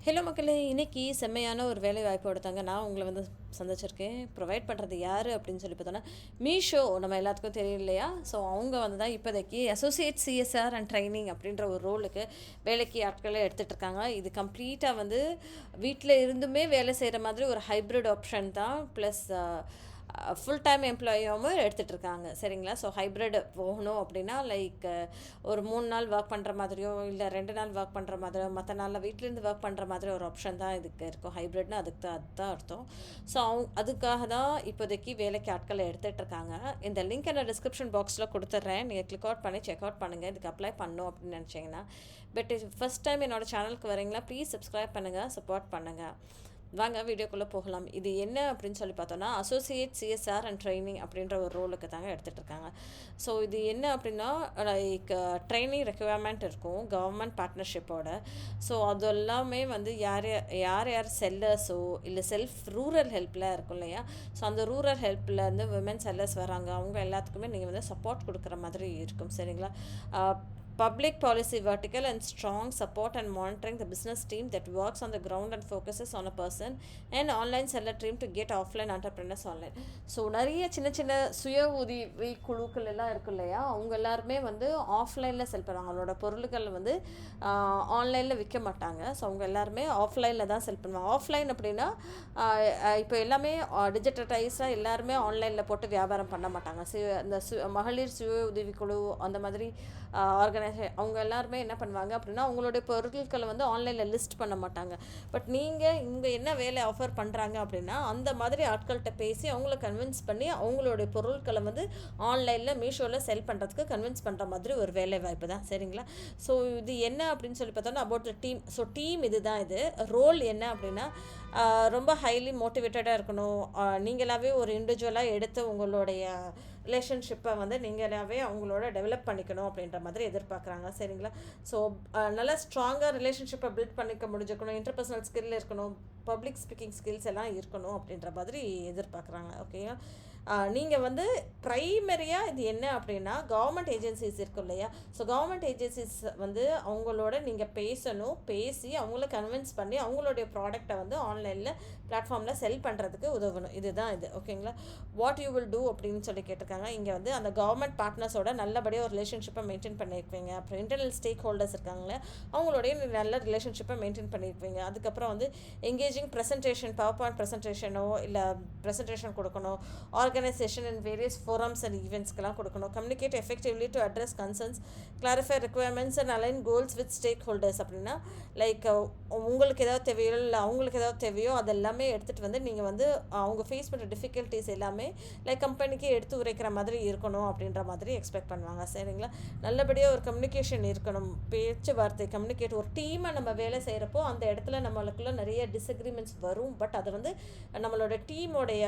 Hello மக்களே! இன்னைக்கு செம்மையான ஒரு வேலை வாய்ப்போட தாங்க நான் உங்கள வந்து சந்திச்சிருக்கேன். ப்ரொவைட் பண்ணுறது யாரு அப்படின்னு சொல்லி பார்த்தோன்னா, மீஷோ நம்ம எல்லாத்துக்கும் தெரியும் இல்லையா? ஸோ அவங்க வந்து தான் இப்போதைக்கு அசோசியேட் சிஎஸ்ஆர் அண்ட் ட்ரெய்னிங் அப்படின்ற ஒரு ரோலுக்கு வேலைக்கு ஆட்கள எடுத்துட்டு இருக்காங்க. இது கம்ப்ளீட்டா வந்து வீட்ல இருந்துமே வேலை செய்ற மாதிரி ஒரு ஹைப்ரிட் ஆப்ஷன் தான். ப்ளஸ் ஃபுல் டைம் எம்ப்ளாயாவும் எடுத்துட்டு இருக்காங்க. சரிங்களா? ஸோ ஹைப்ரிட் போகணும் அப்படின்னா, லைக் ஒரு 3 நாள் ஒர்க் பண்ணுற மாதிரியோ, இல்ல 2 நாள் ஒர்க் பண்ணுற மாதிரியோ, மத்த நாள்ல வீட்லேருந்து ஒர்க் பண்ணுற மாதிரி ஒரு ஆப்ஷன் தான் இதுக்கு இருக்கும். ஹைப்ரிட்னா அதுதான் அர்த்தம். ஸோ அதுக்காக தான் இப்போதைக்கு வேலைக்கு ஆட்கள எடுத்துட்டு இருக்காங்க. இந்த லிங்க்க நான் டிஸ்கிரிப்ஷன் பாக்ஸில் குடுத்துடுறேன். நீங்க கிளிக் அவுட் பண்ணி செக் அவுட் பண்ணுங்க. இதுக்கு அப்ளை பண்ணணும் அப்படின்னு நினச்சீங்கன்னா. பட் ஃபர்ஸ்ட் டைம் என்னோட சேனலுக்கு வரீங்களா, ப்ளீஸ் சப்ஸ்கிரைப் பண்ணுங்க, சப்போர்ட் பண்ணுங்க. வாங்க வீடியோக்குள்ளே போகலாம். இது என்ன அப்படின்னு சொல்லி பார்த்தோன்னா, அசோசியேட் சிஎஸ்ஆர் அண்ட் ட்ரைனிங் அப்படின்ற ஒரு ரோலுக்கு தாங்க எடுத்துகிட்டு இருக்காங்க. ஸோ இது என்ன அப்படின்னா, லைக் ட்ரைனிங் ரெக்யர்மெண்ட் இருக்கும் கவர்மெண்ட் பார்ட்னர்ஷிப்போட. ஸோ அது எல்லாமே வந்து யார் செல்லர்ஸோ இல்லை செல்ஃப் ரூரல் ஹெல்ப்பில் இருக்கும் இல்லையா? ஸோ அந்த ரூரல் ஹெல்ப்லேருந்து விமன் செல்லர்ஸ் வராங்க. அவங்க எல்லாத்துக்குமே நீங்கள் வந்து சப்போர்ட் கொடுக்குற மாதிரி இருக்கும். சரிங்களா? Public policy vertical and strong support and monitoring the business team that works on the ground and focuses on a person and online seller team to get offline entrepreneurs online. So நிறைய சின்ன சின்ன சுய உதவி குழுக்கள் எல்லாம் இருக்கு இல்லையா? அவங்க எல்லாருமே வந்து ஆஃப்லைனில் செல் பண்ணுவாங்க. அவங்களோட பொருட்கள் வந்து ஆன்லைனில் விற்க மாட்டாங்க. ஸோ அவங்க எல்லாருமே ஆஃப்லைனில் தான் செல் பண்ணுவாங்க. ஆஃப்லைன் அப்படின்னா இப்போ எல்லாமே டிஜிட்டலைஸாக எல்லாருமே ஆன்லைனில் போட்டு வியாபாரம் பண்ண மாட்டாங்க. இந்த மகளிர் சுய உதவி குழு அந்த மாதிரி அவங்க எல்லாருமே என்ன பண்ணுவாங்க அப்படின்னா, அவங்களுடைய பொருட்களை வந்து ஆன்லைனில் லிஸ்ட் பண்ண மாட்டாங்க. பட் நீங்கள் இங்கே என்ன வேலை ஆஃபர் பண்ணுறாங்க அப்படின்னா, அந்த மாதிரி ஆட்கள்கிட்ட பேசி அவங்கள கன்வின்ஸ் பண்ணி அவங்களுடைய பொருட்களை வந்து ஆன்லைனில் மீஷோவில் செல் பண்ணுறதுக்கு கன்வின்ஸ் பண்ணுற மாதிரி ஒரு வேலை வாய்ப்பு தான். சரிங்களா? ஸோ இது என்ன அப்படின்னு சொல்லி பார்த்தோன்னா, about the team. So team இதுதான். இது ரோல் என்ன அப்படின்னா, ரொம்ப ஹைலி மோட்டிவேட்டடாக இருக்கணும். நீங்களாவே ஒரு இண்டிவிஜுவலாக எடுத்து உங்களுடைய ரிலேஷன்ஷிப்பை வந்து நீங்களாவே அவங்களோட டெவலப் பண்ணிக்கணும் அப்படின்ற மாதிரி எதிர்பார்க்குறாங்க. சரிங்களா? ஸோ நல்லா ஸ்ட்ராங்காக ரிலேஷன்ஷிப்பை பில்ட் பண்ணிக்க முடிஞ்சுக்கணும். இன்டர்பர்சனல் ஸ்கில் இருக்கணும், பப்ளிக் ஸ்பீக்கிங் ஸ்கில்ஸ் எல்லாம் இருக்கணும் அப்படின்ற மாதிரி எதிர்பார்க்குறாங்க. ஓகேயா? நீங்கள் வந்து ப்ரைமரியாக இது என்ன அப்படின்னா, கவர்மெண்ட் ஏஜென்சிஸ் இருக்கும் இல்லையா? ஸோ கவர்மெண்ட் ஏஜென்சிஸ் வந்து அவங்களோட நீங்கள் பேசணும். பேசி அவங்கள கன்வின்ஸ் பண்ணி அவங்களுடைய ப்ராடக்டை வந்து ஆன்லைனில் பிளாட்ஃபார்மில் செல் பண்ணுறதுக்கு உதவணும். இதுதான் இது. ஓகேங்களா? வாட் யூ வில் டூ அப்படின்னு சொல்லி கேட்டிருக்காங்க. இங்கே வந்து அந்த கவர்மெண்ட் பார்ட்னர்ஸோட நல்லபடியாக ஒரு ரிலேஷன்ஷிப்பை மெயின்டைன் பண்ணியிருப்பீங்க. அப்புறம் இன்டர்னல் ஸ்டேக் ஹோல்டர்ஸ் இருக்காங்களே, அவங்களோடைய நல்ல ரிலேஷன்ஷிப்பை மெயின்டைன் பண்ணியிருப்பீங்க. அதுக்கப்புறம் வந்து எங்கேஜிங் ப்ரெசன்டேஷன், பவர் பாயிண்ட் ப்ரெசன்டேஷனோ இல்லை ப்ரெசன்டேஷன் கொடுக்கணும். Organisation and various forums and ஈவெண்ட்ஸ்க்கெல்லாம் கொடுக்கணும். Communicate effectively to address concerns, clarify requirements and align goals with stakeholders. அப்படின்னா லைக் உங்களுக்கு ஏதாவது தேவையோ இல்லை அவங்களுக்கு ஏதாவது தேவையோ அதெல்லாமே எடுத்துகிட்டு வந்து நீங்கள் வந்து அவங்க ஃபேஸ் பண்ணுற டிஃபிகல்ட்டிஸ் எல்லாமே லைக் கம்பெனிக்கு எடுத்து உரைக்கிற மாதிரி இருக்கணும் அப்படின்ற மாதிரி எக்ஸ்பெக்ட் பண்ணுவாங்க. சரிங்களா? நல்லபடியாக ஒரு கம்யூனிகேஷன் இருக்கணும். பேச்சுவார்த்தை கம்யூனிகேட். ஒரு டீமை நம்ம வேலை செய்கிறப்போ அந்த இடத்துல நம்மளுக்குள்ள நிறைய டிஸ்அக்ரிமெண்ட்ஸ் வரும். பட் அதை வந்து நம்மளோட டீமோடைய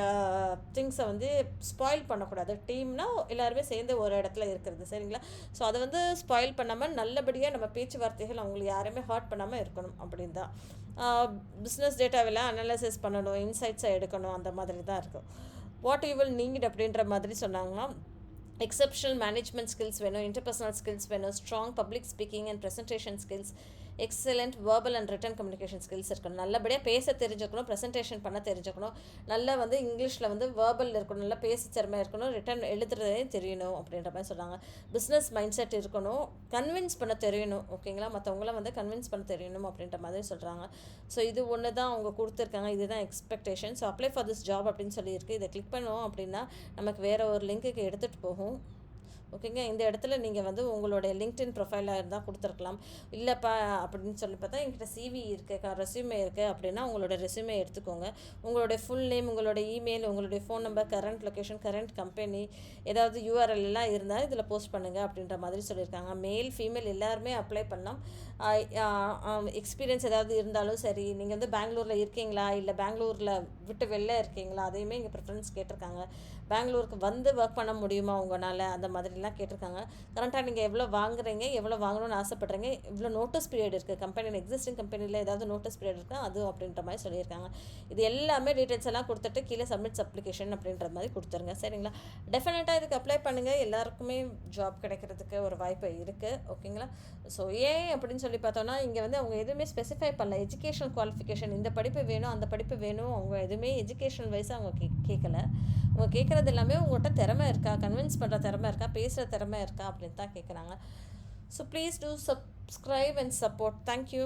திங்ஸை வந்து ஸ்பாயில் பண்ணக்கூடாது. டீம்னா எல்லாருமே சேர்ந்து ஒரு இடத்துல இருக்கிறது. சரிங்களா? ஸோ அதை வந்து ஸ்பாயில் பண்ணாமல் நல்லபடியாக நம்ம பேச்சுவார்த்தைகள் அவங்களுக்கு யாருமே ஹர்ட் பண்ணாமல் இருக்கணும் அப்படின்னு தான். பிஸ்னஸ் டேட்டாவெல்லாம் அனலைசிஸ் பண்ணணும், இன்சைட்ஸை எடுக்கணும், அந்த மாதிரி தான் இருக்கும். வாட் யூ வில் நீட் அப்படின்ற மாதிரி சொன்னாங்கன்னா, எக்ஸப்ஷனல் மேனேஜ்மெண்ட் ஸ்கில்ஸ் வேணும், இன்டர்பர்சனல் ஸ்கில்ஸ் வேணும், strong public speaking and presentation skills, excellent verbal and return communication skills இருக்கணும். நல்லபடியாக பேச தெரிஞ்சுக்கணும், ப்ரெசன்டேஷன் பண்ண தெரிஞ்சுக்கணும், நல்லா வந்து இங்கிலீஷில் வந்து வேர்பல் இருக்கணும், நல்லா பேச திறமை இருக்கணும், ரிட்டன் எழுதுறதே தெரியணும் அப்படின்ற மாதிரி சொன்னாங்க. பிஸ்னஸ் மைண்ட் செட் இருக்கணும், கன்வின்ஸ் பண்ண தெரியணும். ஓகேங்களா? மற்றவங்கள வந்து கன்வின்ஸ் பண்ண தெரியணும் அப்படின்ற மாதிரி சொல்கிறாங்க. ஸோ இது ஒன்று தான் அவங்க கொடுத்துருக்காங்க. இதுதான் expectation. So apply for this job அப்படின்னு சொல்லியிருக்கு. இதை கிளிக் பண்ணுவோம் அப்படின்னா நமக்கு வேறு ஒரு லிங்க்குக்கு எடுத்துகிட்டு போகும். ஓகேங்க? இந்த இடத்துல நீங்கள் வந்து உங்களுடைய லிங்க்டின் ப்ரொஃபைலாக இருந்தால் கொடுத்துருக்கலாம். இல்லைப்பா அப்படின்னு சொல்லி பார்த்தா என்கிட்ட சிவி இருக்குது, ரெஸ்யூமே இருக்குது அப்படின்னா உங்களோட ரெஸ்யூமே எடுத்துக்கோங்க. உங்களுடைய ஃபுல் நேம், உங்களோட இமெயில், உங்களுடைய phone number, current location, current company, ஏதாவது யூஆர்எல் எல்லாம் இருந்தால் இதில் போஸ்ட் பண்ணுங்கள் அப்படின்ற மாதிரி சொல்லியிருக்காங்க. மேல் ஃபீமேல் எல்லாருமே அப்ளை பண்ணலாம். எக்ஸ்பீரியன்ஸ் ஏதாவது இருந்தாலும் சரி, நீங்கள் வந்து பெங்களூரில் இருக்கீங்களா இல்லை பெங்களூரில் விட்டு வெளில இருக்கீங்களா, அதையுமே இங்கே ப்ரிஃபரன்ஸ் கேட்டிருக்காங்க. பெங்களூருக்கு வந்து ஒர்க் பண்ண முடியுமா உங்களால், அந்த மாதிரி அப்படிலாம் கேட்டிருக்காங்க. கரண்ட்டாக நீங்கள் எவ்வளோ வாங்குறீங்க, எவ்வளோ வாங்கணும்னு ஆசைப்படுறீங்க, இவ்வளோ நோட்டீஸ் பீரியட் இருக்குது, கம்பெனியில் எக்ஸிஸ்டிங் கம்பெனியில் ஏதாவது நோட்டீஸ் பீரியட் இருக்கா அது அப்படின்ற மாதிரி சொல்லியிருக்காங்க. இது எல்லாமே டீட்டெயில்ஸ் எல்லாம் கொடுத்துட்டு கீழே சப்மிட் அப்ளிகேஷன் அப்படின்ற மாதிரி கொடுத்துருங்க. சரிங்களா? டெஃபினட்டாக இதுக்கு அப்ளை பண்ணுங்கள். எல்லாருக்குமே ஜாப் கிடைக்கிறதுக்கு ஒரு வாய்ப்பு இருக்குது. ஓகேங்களா? ஸோ ஏன் அப்படின்னு சொல்லி பார்த்தோன்னா, இங்கே வந்து அவங்க எதுவுமே ஸ்பெசிஃபை பண்ணல. எஜுகேஷன் குவாலிஃபிகேஷன் இந்த படிப்பு வேணும், அந்த படிப்பு வேணும், அவங்க எதுவுமே எஜுகேஷன் வைஸாக அவங்க கேட்கல. அவங்க கேட்குறது எல்லாமே உங்கள்கிட்ட திறமை இருக்கா, கன்வின்ஸ் பண்ணுற திறமை இருக்கா, பேசுகிற திறமை இருக்கா அப்படின்னு தான் கேட்குறாங்க. So please do subscribe and support. Thank you.